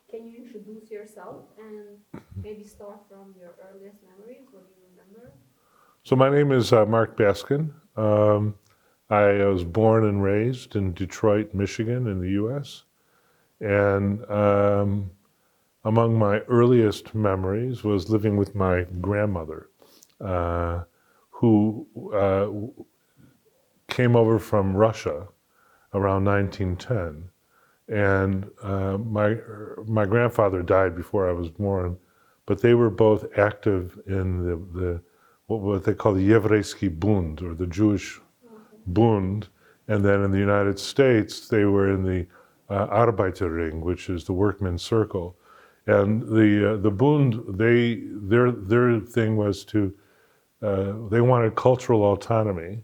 Can you introduce yourself and maybe start from your earliest memories? What do you remember? So my name is Mark Baskin. I was born and raised in Detroit, Michigan, in the U.S. And among my earliest memories was living with my grandmother, who came over from Russia around 1910. And my grandfather died before I was born, but they were both active in the what they call the Еврейский Bund, or the Jewish Bund, and then in the United States they were in the Arbeiterring, which is the workmen's circle. And the Bund, their thing was to they wanted cultural autonomy,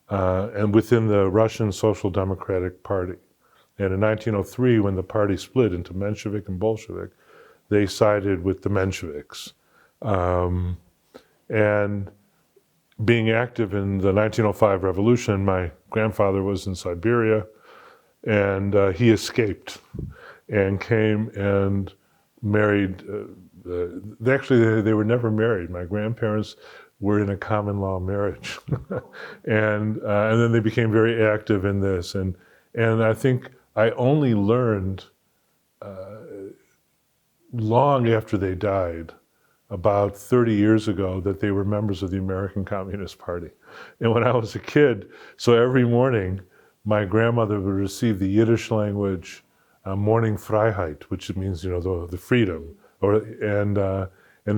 and within the Russian Social Democratic Party. And in 1903, when the party split into Menshevik and Bolshevik, they sided with the Mensheviks. And being active in the 1905 revolution, my grandfather was in Siberia, and he escaped and came and married. They were never married. My grandparents were in a common law marriage, and then they became very active in this. And I think I only learned long after they died, about 30 years ago, that they were members of the American Communist Party. And when I was a kid, so every morning, my grandmother would receive the Yiddish language morning Freiheit, which means, the freedom, and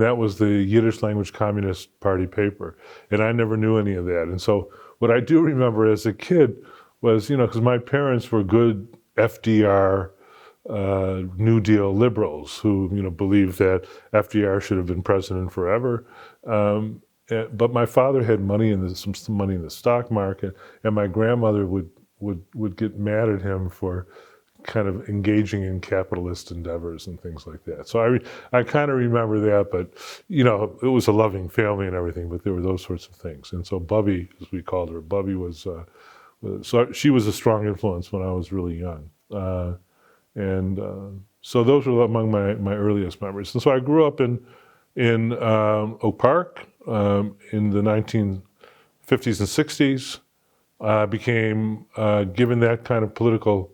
that was the Yiddish language Communist Party paper. And I never knew any of that. And so what I do remember as a kid was, because my parents were good FDR New Deal liberals who, believed that FDR should have been president forever. But my father had money some money in the stock market, and my grandmother would get mad at him for kind of engaging in capitalist endeavors and things like that. So I kind of remember that, but it was a loving family and everything, but there were those sorts of things. And so Bubby, as we called her, Bubby was so she was a strong influence when I was really young. So those were among my earliest memories. And so I grew up in Oak Park in the 1950s and 60s. I became given that kind of political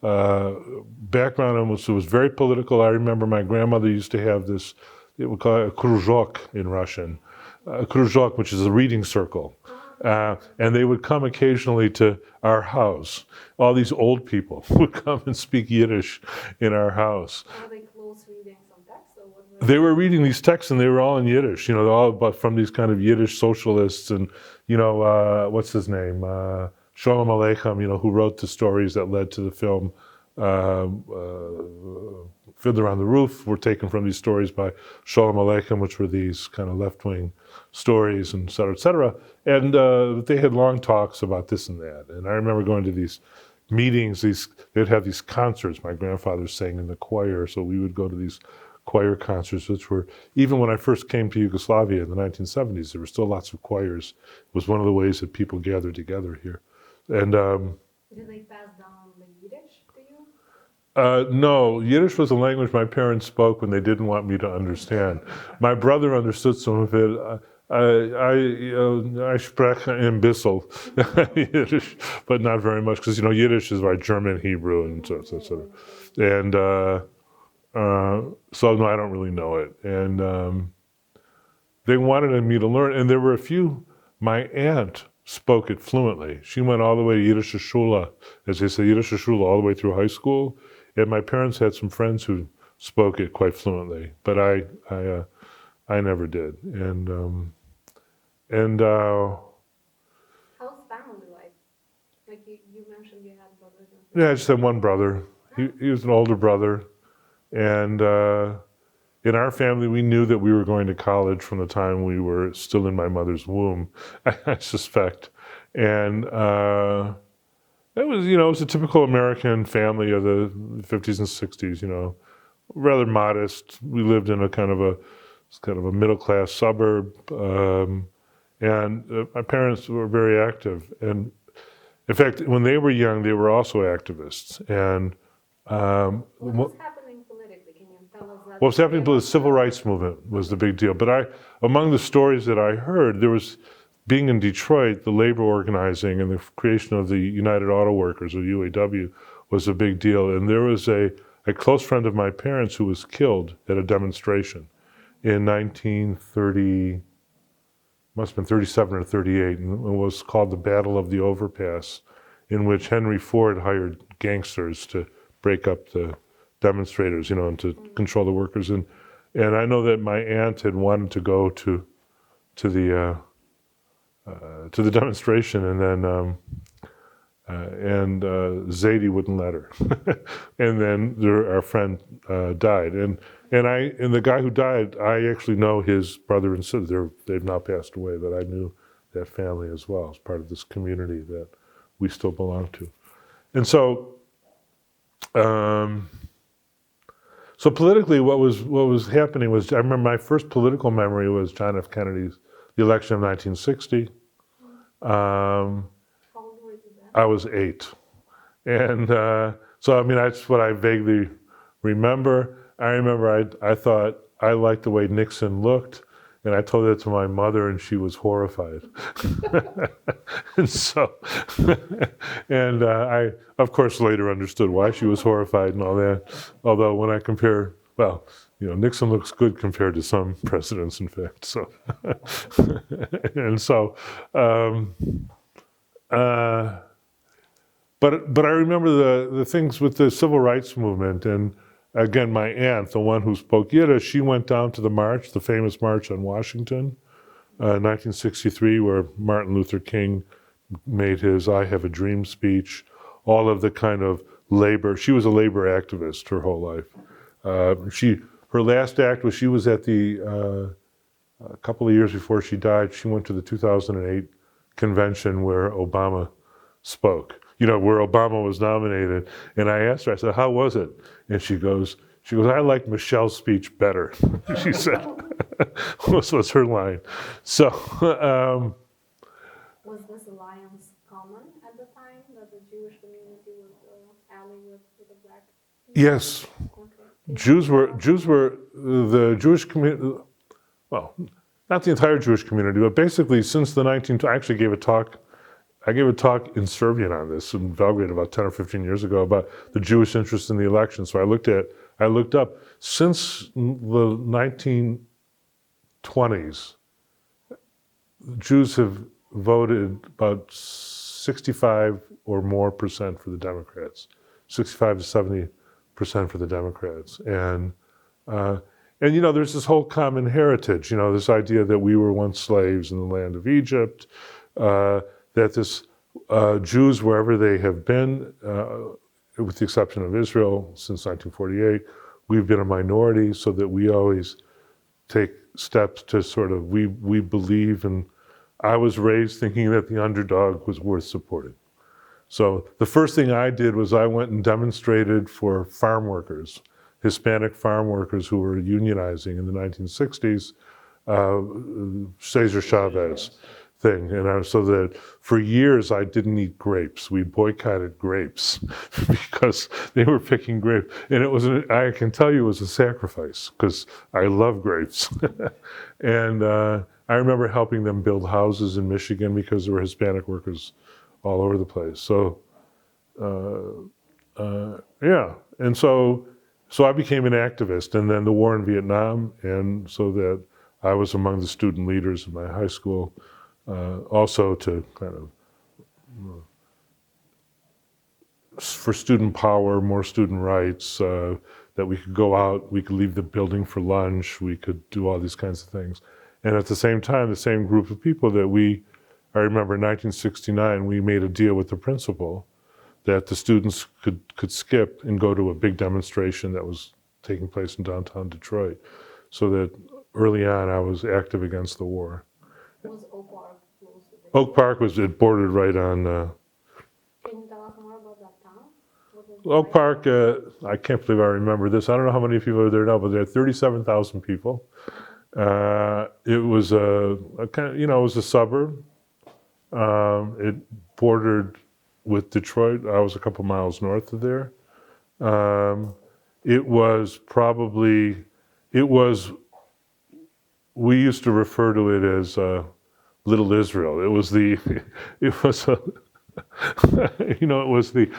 background, and it was very political. I remember my grandmother used to have this, they would call it a kruzhok in Russian, a kruzhok, which is a reading circle. And they would come occasionally to our house. All these old people would come and speak Yiddish in our house. Are they close reading some text, or what? They were reading these texts, and they were all in Yiddish. All but from these kind of Yiddish socialists, and what's his name, Sholem Aleichem, who wrote the stories that led to the film Fiddler on the Roof, were taken from these stories by Sholem Aleichem, which were these kind of left-wing stories, and et cetera, et cetera. And they had long talks about this and that. And I remember going to these meetings, they'd have these concerts. My grandfather sang in the choir, so we would go to these choir concerts, which were, even when I first came to Yugoslavia in the 1970s, there were still lots of choirs. It was one of the ways that people gathered together here. And did they pass down the Yiddish to you? No, Yiddish was a language my parents spoke when they didn't want me to understand. My brother understood some of it. I spreche ein bisschen Yiddish, but not very much, because Yiddish is like German, Hebrew, and so. And so no, I don't really know it. And they wanted me to learn, and there were a few. My aunt spoke it fluently. She went all the way to Yiddish Schule, as they say, Yiddish Schule, all the way through high school. And my parents had some friends who spoke it quite fluently, but I never did. And how's family like? Like you mentioned, you had brothers and sisters. Yeah, I just had one brother. He was an older brother, and in our family, we knew that we were going to college from the time we were still in my mother's womb, I suspect. And it was a typical American family of the 50s and 60s, rather modest. We lived in a kind of a middle-class suburb, and my parents were very active. And in fact, when they were young, they were also activists. And What was happening politically? What was happening to the civil rights movement was the big deal. But among the stories that I heard, there was, being in Detroit, the labor organizing and the creation of the United Auto Workers, or UAW, was a big deal. And there was a close friend of my parents who was killed at a demonstration in 1930, must have been 37 or 38, and it was called the Battle of the Overpass, in which Henry Ford hired gangsters to break up the demonstrators, and to control the workers. And I know that my aunt had wanted to go to the demonstration, and then Zadie wouldn't let her. And then our friend died, and the guy who died, I actually know his brother and sister. They've now passed away, but I knew that family as well as part of this community that we still belong to. And so politically, what was happening was, I remember my first political memory was John F. Kennedy's, the election of 1960. How old were you then? I was 8. And so, I mean, that's what I vaguely remember. I remember I thought I liked the way Nixon looked, and I told that to my mother, and she was horrified. And so, and I, of course, later understood why she was horrified and all that. Although when I compare, well, Nixon looks good compared to some presidents, in fact. So, and so, but I remember the things with the civil rights movement, and again, my aunt, the one who spoke Yiddish, she went down to the march, the famous March on Washington, 1963, where Martin Luther King made his "I Have a Dream" speech. All of the kind of labor. She was a labor activist her whole life. Her last act was, she was at a couple of years before she died, she went to the 2008 convention where Obama spoke, where Obama was nominated. And I asked her, I said, how was it? And she goes, I like Michelle's speech better, she said. was her line. So. Was this alliance common at the time, that the Jewish community would ally with the black community? Yes. Jews were the Jewish community, well, not the entire Jewish community, but basically since the I actually gave a talk in Serbian on this in Belgrade about 10 or 15 years ago about the Jewish interest in the election. So I looked up, since the 1920s, Jews have voted about 65 or more percent for the Democrats, 65 to 70% for the Democrats. And there's this whole common heritage, this idea that we were once slaves in the land of Egypt, that this Jews, wherever they have been, with the exception of Israel since 1948, we've been a minority, so that we always take steps to sort of, we believe in, I was raised thinking that the underdog was worth supporting. So the first thing I did was I went and demonstrated for farm workers, Hispanic farm workers who were unionizing in the 1960s, Cesar Chavez thing. And so that for years I didn't eat grapes. We boycotted grapes because they were picking grapes. And I can tell you it was a sacrifice, because I love grapes. And I remember helping them build houses in Michigan because there were Hispanic workers all over the place. So, yeah. And so I became an activist, and then the war in Vietnam, and so that I was among the student leaders in my high school, also to kind of, for student power, more student rights, that we could go out, we could leave the building for lunch, we could do all these kinds of things. And at the same time, the same group of people that I remember in 1969, we made a deal with the principal that the students could skip and go to a big demonstration that was taking place in downtown Detroit. So that early on, I was active against the war. Was Oak Park close to the Oak Park it bordered right on. Can you tell us more about that town? Oak Park, I can't believe I remember this. I don't know how many people are there now, but there are 37,000 people. It was a kind of, it was a suburb. It bordered with Detroit. I was a couple miles north of there. It was probably it was, we used to refer to it as Little Israel. It was the, it was a, it was the,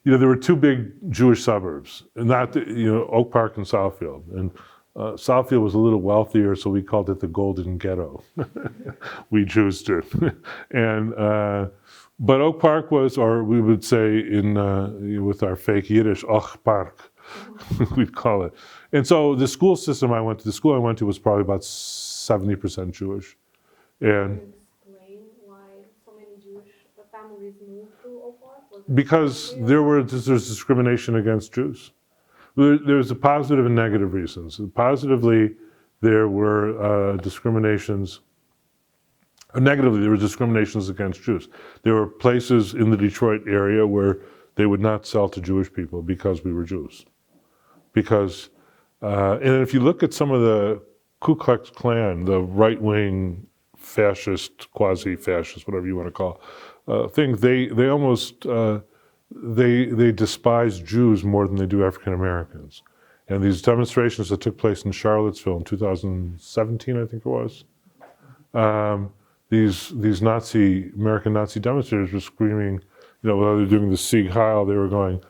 there were two big Jewish suburbs, and not, Oak Park and Southfield. And Southfield was a little wealthier, so we called it the Golden Ghetto. We Jews did. And, but Oak Park was, or we would say with our fake Yiddish, Och Park, we'd call it. And so the school system I went to, was probably about 70% Jewish. And explain why so many Jewish families moved to Oak Park? Because there's discrimination against Jews. There's a positive and negative reasons. Positively, there were discriminations. Negatively, there were discriminations against Jews. There were places in the Detroit area where they would not sell to Jewish people because we were Jews. Because, and if you look at some of the Ku Klux Klan, the right-wing fascist, quasi-fascist, whatever you want to call things, they almost they despise Jews more than they do African Americans. And these demonstrations that took place in Charlottesville in 2017, I think it was, these American Nazi demonstrators were screaming, while they were doing the Sieg Heil, they were going,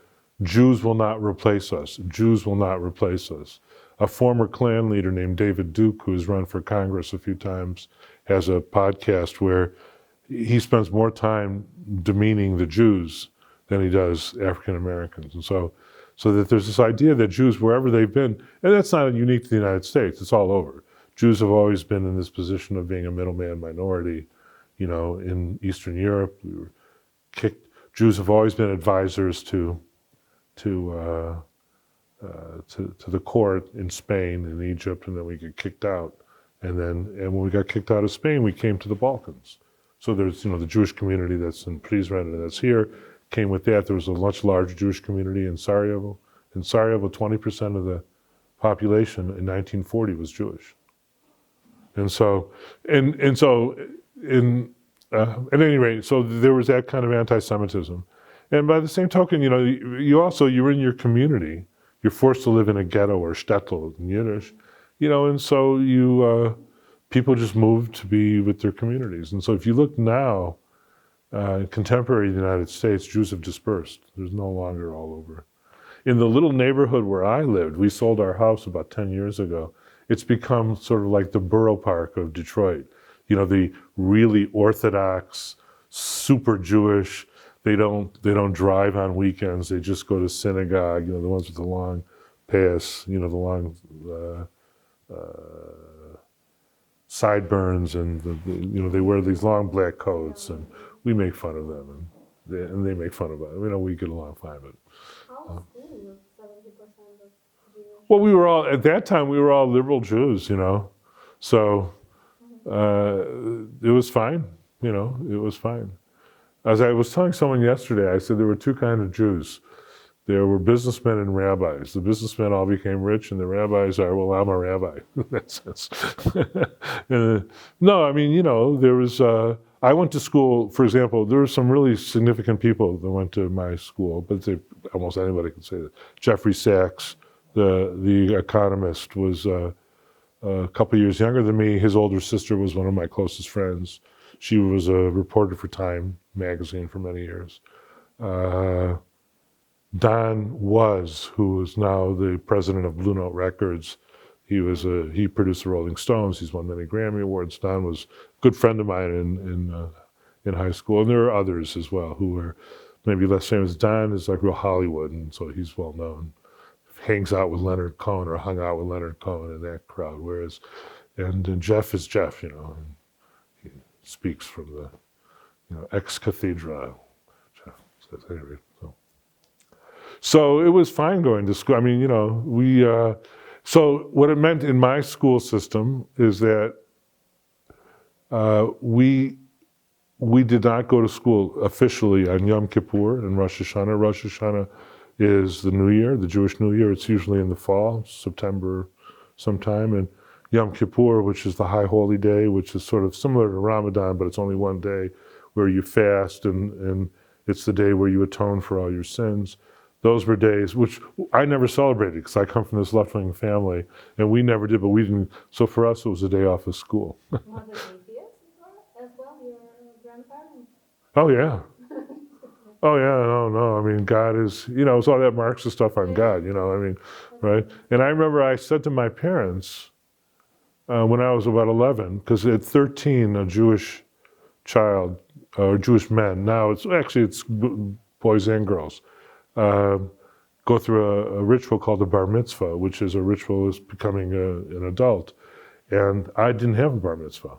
"Jews will not replace us. Jews will not replace us." A former Klan leader named David Duke, who has run for Congress a few times, has a podcast where he spends more time demeaning the Jews than he does African Americans. And so that there's this idea that Jews, wherever they've been, and that's not unique to the United States, it's all over. Jews have always been in this position of being a middleman minority. In Eastern Europe, we were kicked. Jews have always been advisors to the court in Spain and Egypt, and then we get kicked out. And when we got kicked out of Spain, we came to the Balkans. So there's, the Jewish community that's in Prizren and that's here, came with that. There was a much larger Jewish community in Sarajevo. In Sarajevo, 20% of the population in 1940 was Jewish. And so, at any rate, so there was that kind of anti-Semitism. And by the same token, you're in your community. You're forced to live in a ghetto or shtetl in Yiddish, and so people just moved to be with their communities. And so if you look now, in contemporary United States, Jews have dispersed. There's no longer all over. In the little neighborhood where I lived, we sold our house about 10 years ago. It's become sort of like the borough park of Detroit. The really Orthodox, super Jewish. They don't drive on weekends. They just go to synagogue. The ones with the long pass. The long sideburns, and they wear these long black coats, and we make fun of them, and they make fun of us. We get along fine, but. How school with 70% of Jewish? Well, at that time we were all liberal Jews, so it was fine. It was fine. As I was telling someone yesterday, I said there were two kinds of Jews. There were businessmen and rabbis. The businessmen all became rich, and the rabbis are, well, I'm a rabbi. In that sense. No, there was, I went to school, for example, there were some really significant people that went to my school, but almost anybody could say that. Jeffrey Sachs, the economist, was a couple years younger than me. His older sister was one of my closest friends. She was a reporter for Time magazine for many years. Don Was, who is now the president of Blue Note Records, he produced the Rolling Stones. He's won many Grammy Awards. Don was a good friend of mine in high school, and there are others as well who are maybe less famous. Don is like real Hollywood, and so he's well known. Hangs out with Leonard Cohen, or hung out with Leonard Cohen in that crowd. Whereas, and Jeff is Jeff, and he speaks from the ex cathedra. Jeff says anyway. So it was fine going to school. So what it meant in my school system is that we did not go to school officially on Yom Kippur and Rosh Hashanah. Rosh Hashanah is the New Year, the Jewish New Year. It's usually in the fall, September sometime. And Yom Kippur, which is the high holy day, which is sort of similar to Ramadan, but it's only one day where you fast, and it's the day where you atone for all your sins. those were days which I never celebrated because I come from this left-wing family, and we never did, but we didn't. So for us, it was a day off of school. Was it atheist as well, your grandparents? Oh, yeah. Oh, yeah, no. I mean, God is, it's all that Marxist stuff on God, I mean, right? And I remember I said to my parents when I was about 11, because at 13, a Jewish child, or Jewish men, now it's boys and girls, go through a ritual called the bar mitzvah, which is a ritual of becoming an adult. And I didn't have a bar mitzvah.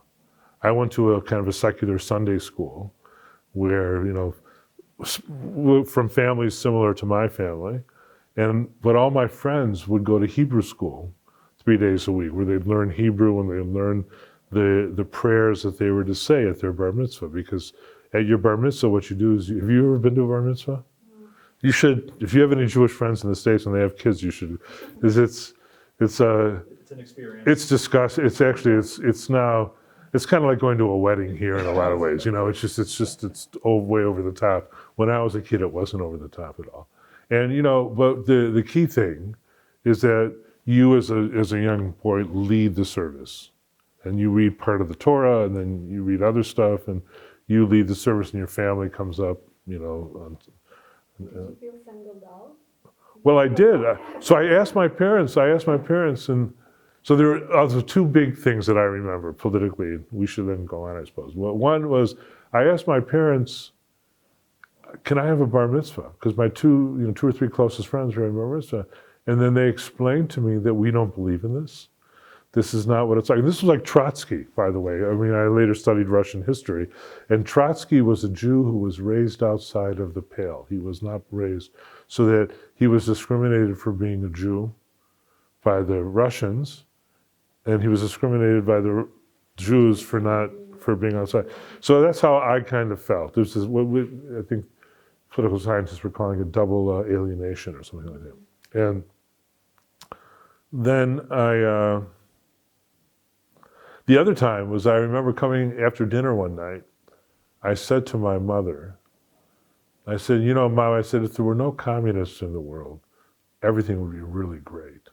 I went to a kind of a secular Sunday school where, from families similar to my family, but all my friends would go to Hebrew school 3 days a week, where they'd learn Hebrew and they'd learn the prayers that they were to say at their bar mitzvah. Because at your bar mitzvah, what you do is, have you ever been to a bar mitzvah? You should. If you have any Jewish friends in the States and they have kids, you should. It's an experience. It's disgusting. It's now. It's kind of like going to a wedding here in a lot of ways. It's way over the top. When I was a kid, it wasn't over the top at all. And but the key thing is that you as a young boy lead the service, and you read part of the Torah, and then you read other stuff, and you lead the service, and your family comes up. Did you feel singled out? Well, I did. So I asked my parents, and so there are two big things that I remember politically. We should then go on, I suppose. Well, one was I asked my parents, can I have a bar mitzvah? Because my two or three closest friends were in bar mitzvah. And then they explained to me that we don't believe in this. This is not what it's like. This was like Trotsky, by the way. I mean, I later studied Russian history. And Trotsky was a Jew who was raised outside of the pale. He was not raised so that he was discriminated for being a Jew by the Russians, and he was discriminated by the Jews for being outside. So that's how I kind of felt. This is what I think political scientists were calling a double alienation or something like that. And then the other time was I remember coming after dinner one night. I said to my mother, I said, Mom, I said, if there were no communists in the world, everything would be really great.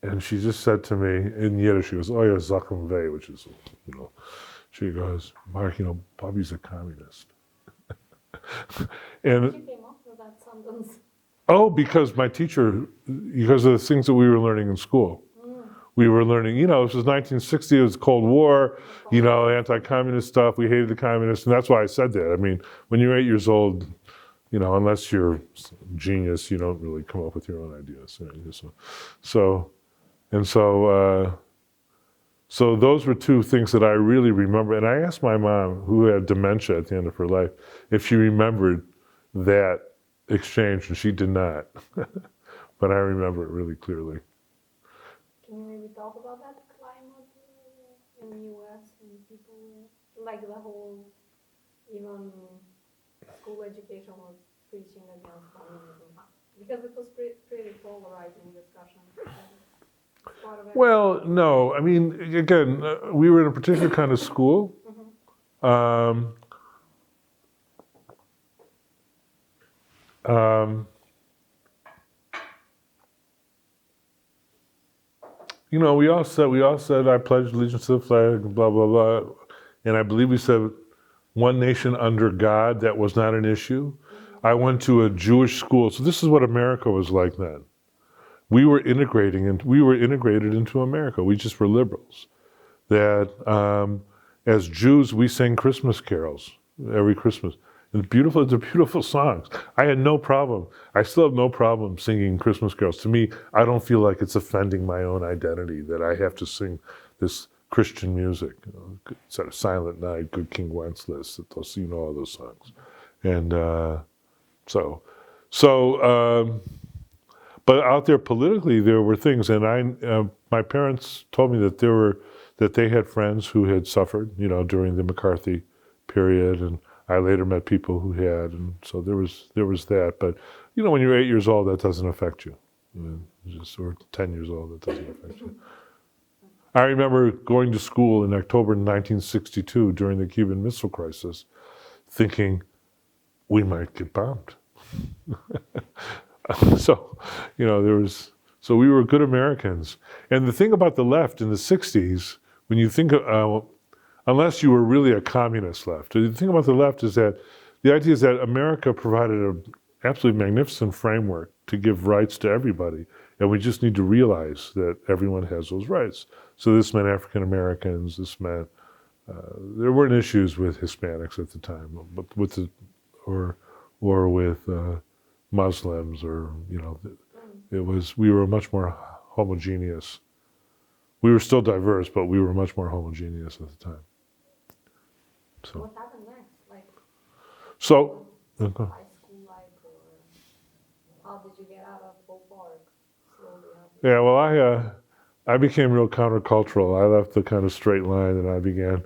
And she just said to me in Yiddish, she goes, oh yeah, Zakum Ve, which is, she goes, Mark, Bobby's a communist. And you came up with that sentence? Oh, because my teacher, because of the things that we were learning in school. We were learning, this was 1960, it was Cold War, anti-communist stuff. We hated the communists, and that's why I said that. I mean, when you're 8 years old, unless you're a genius, you don't really come up with your own ideas. So those were two things that I really remember. And I asked my mom, who had dementia at the end of her life, if she remembered that exchange, and she did not. But I remember it really clearly. Can you maybe talk about that climate in the U.S. and people, like the whole, even school education was preaching against communism? Because it was pretty polarizing discussion. Well, no. I mean, again, we were in a particular kind of school. We all said, I pledge allegiance to the flag, blah, blah, blah. And I believe we said one nation under God. That was not an issue. I went to a Jewish school. So this is what America was like then. We were integrated into America. We just were liberals. That as Jews, we sang Christmas carols every Christmas. And they're beautiful songs. I had no problem. I still have no problem singing Christmas carols. To me, I don't feel like it's offending my own identity that I have to sing this Christian music. Sort of Silent Night, Good King Wenceslas, all those songs. And but out there politically, there were things, and my parents told me that they had friends who had suffered, during the McCarthy period, and I later met people who had, and so there was that. But when you're 8 years old, that doesn't affect you. Or 10 years old, that doesn't affect you. I remember going to school in October 1962 during the Cuban Missile Crisis, thinking we might get bombed. So, so we were good Americans. And the thing about the left in the 60s, when you think of, unless you were really a communist left, the thing about the left is that the idea is that America provided an absolutely magnificent framework to give rights to everybody. And we just need to realize that everyone has those rights. So this meant African Americans, this meant, there weren't issues with Hispanics at the time, but or with Muslims, or, we were much more homogeneous. We were still diverse, but we were much more homogeneous at the time. So. What happened next? Like, so, high school life, or how did you get out of ballpark? Yeah, well, I became real countercultural. I left the kind of straight line, and I began,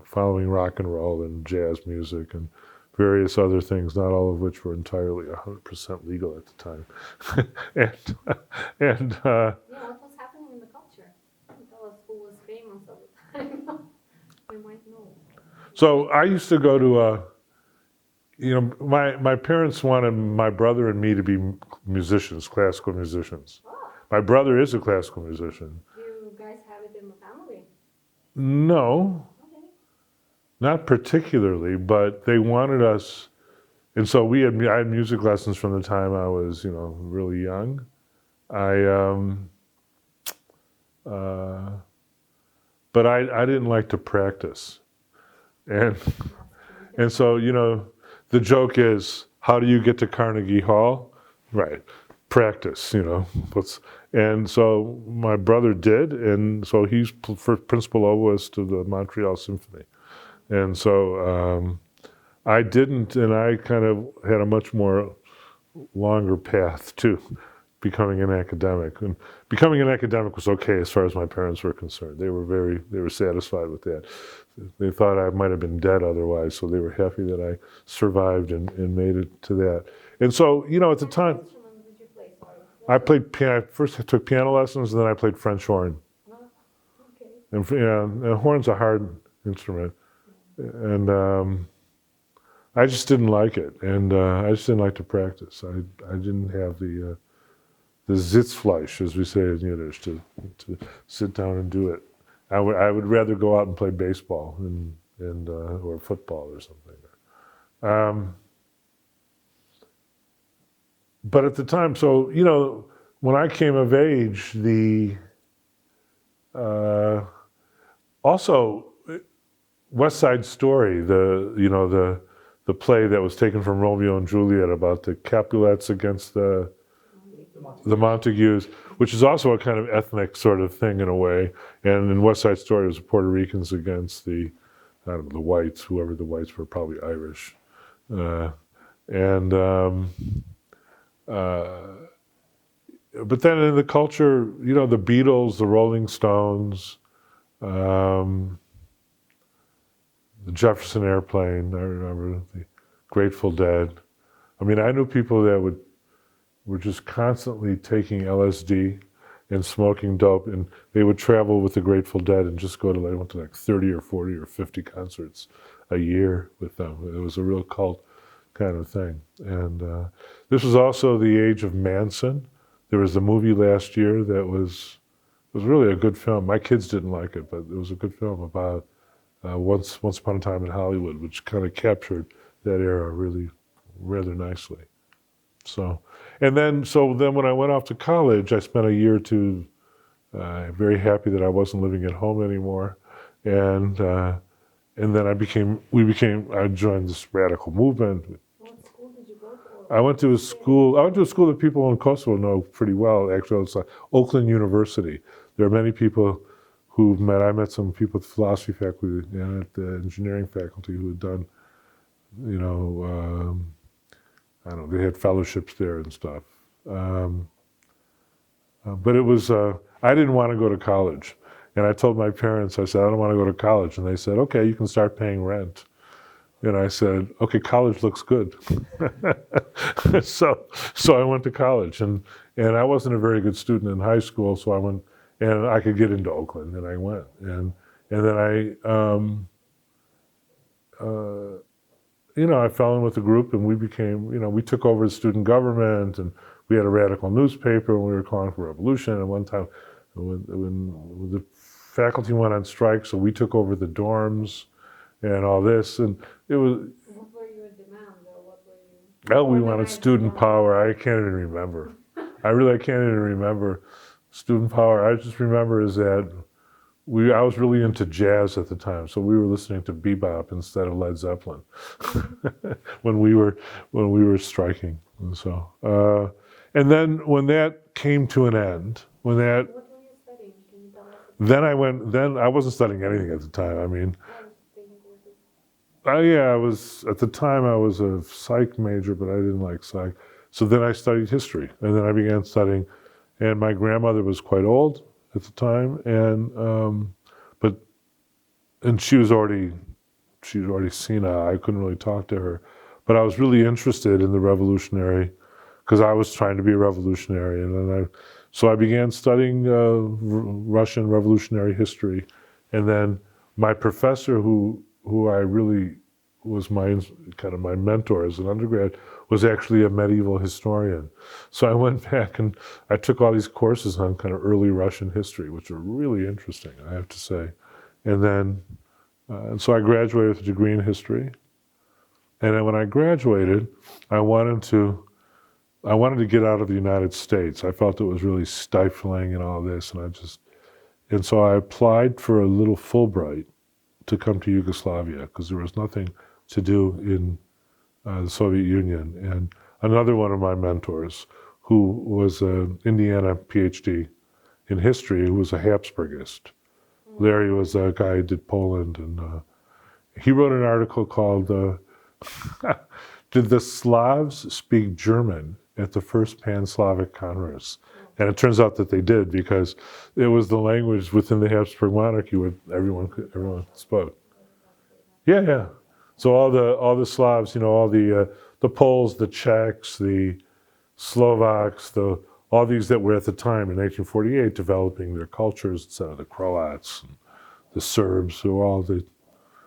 following rock and roll and jazz music and various other things, not all of which were entirely 100% legal at the time. and what was happening in the culture? Tell us who was famous at the time. We might know. So I used to go to my parents wanted my brother and me to be musicians, classical musicians. Oh. My brother is a classical musician. Do you guys have it in the family? No. Okay. Not particularly, but they wanted us, and so I had music lessons from the time I was, really young. But I didn't like to practice, and so the joke is, how do you get to Carnegie Hall? Right, practice. And so my brother did, and so he's principal oboist of the Montreal Symphony. And so I didn't, and I kind of had a much more longer path to becoming an academic. And becoming an academic was okay as far as my parents were concerned. They were satisfied with that. They thought I might have been dead otherwise, so they were happy that I survived and made it to that. And so, at the time, What instrument did you play? Sorry. I played piano. First I took piano lessons, and then I played French horn. Oh, okay. And horn's a hard instrument. And I just didn't like it, and I just didn't like to practice. I didn't have the Sitzfleisch, as we say in Yiddish, to sit down and do it. I would rather go out and play baseball and or football or something. But at the time, so when I came of age, also West Side Story, the play that was taken from Romeo and Juliet about the Capulets against the Montagues, which is also a kind of ethnic sort of thing in a way. And in West Side Story, it was the Puerto Ricans against the whites, whoever the whites were, probably Irish. But then in the culture, the Beatles, the Rolling Stones, the Jefferson Airplane, I remember the Grateful Dead. I mean, I knew people that were just constantly taking LSD and smoking dope, and they would travel with the Grateful Dead and just go to, they went to like 30 or 40 or 50 concerts a year with them. It was a real cult kind of thing. And this was also the age of Manson. There was a movie last year that was really a good film. My kids didn't like it, but it was a good film about Once Upon a Time in Hollywood, which kind of captured that era really rather nicely. So then when I went off to college, I spent a year or two very happy that I wasn't living at home anymore, and then I joined this radical movement. What school did you go to? I went to a school that people in Kosovo know pretty well. Actually, it's like Oakland University. There are many people I met some people at the philosophy faculty and at the engineering faculty who had done, I don't know, they had fellowships there and stuff. But it was, I didn't want to go to college. And I told my parents, I said, I don't want to go to college. And they said, okay, you can start paying rent. And I said, okay, college looks good. So I went to college. And I wasn't a very good student in high school, so I went, and I could get into Oakland, and I went. And then I fell in with the group, and we became, we took over the student government, and we had a radical newspaper, and we were calling for revolution. And one time, when the faculty went on strike, so we took over the dorms and all this, and it was. What were your demands, or what were you? Well, we wanted student power. I can't even remember. I really can't even remember student power. I just remember is that I was really into jazz at the time, so we were listening to bebop instead of Led Zeppelin when we were striking. And so, and then when that came to an end, What were you studying? Can you tell us? then I wasn't studying anything at the time. I mean, I was taking courses. yeah, at the time I was a psych major, but I didn't like psych. So then I studied history, and then I began studying, and my grandmother was quite old at the time, and she was already senile. I couldn't really talk to her, but I was really interested in the revolutionary, because I was trying to be a revolutionary, and then so I began studying Russian revolutionary history, and then my professor, who I really was my mentor as an undergrad, was actually a medieval historian. So I went back and I took all these courses on kind of early Russian history, which are really interesting, I have to say. And then, and so I graduated with a degree in history. And then when I graduated, I wanted to get out of the United States. I felt it was really stifling and all this, and so I applied for a little Fulbright to come to Yugoslavia, because there was nothing to do in the Soviet Union. And another one of my mentors, who was an Indiana PhD in history, who was a Habsburgist. Larry was a guy who did Poland, and he wrote an article called Did the Slavs Speak German at the First Pan-Slavic Congress? And it turns out that they did, because it was the language within the Habsburg monarchy where everyone spoke. Yeah. So all the Slavs, all the Poles, the Czechs, the Slovaks, all these that were at the time in 1848 developing their cultures, instead of the Croats, and the Serbs, who were all the